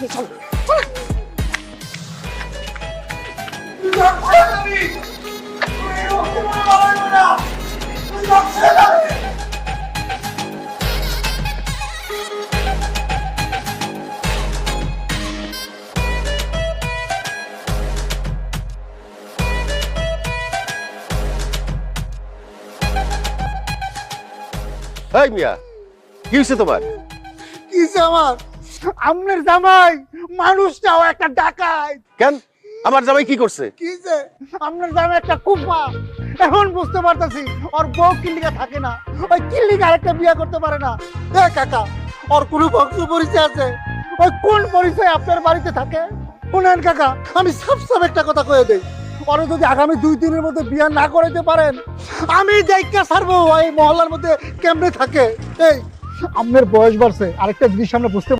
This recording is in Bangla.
এই মিয়া, কি হয়েছে তোমার? কিসে আমার আমনের জামাই মানুষটাও একটা ডাকাত। কেন? আমার জামাই কি করছে? কিসে আমনের জামাই একটা কুফা। এখন বুঝতে পারতেছি ওর বউ কিল্লিকা থাকে না, ওই কিল্লিকা আরেকটা বিয়ে করতে পারে না। এ কাকা, ওর কোনো বংশ পরিচয় আছে? ওই কোন পরিচয় আপনার বাড়িতে থাকে? শুনেন কাকা, আমি সব একটা কথা কয়ে দেই, ওরা যদি আগামী 2 দিনের মধ্যে বিয়ে না করাইতে পারেন, আমি দেখা ছাড়বো এই মহল্লার মধ্যে কেমনে থাকে। এই আপনার বয়স বাড়ছে, আরেকটা জিনিস আমরা বুঝতে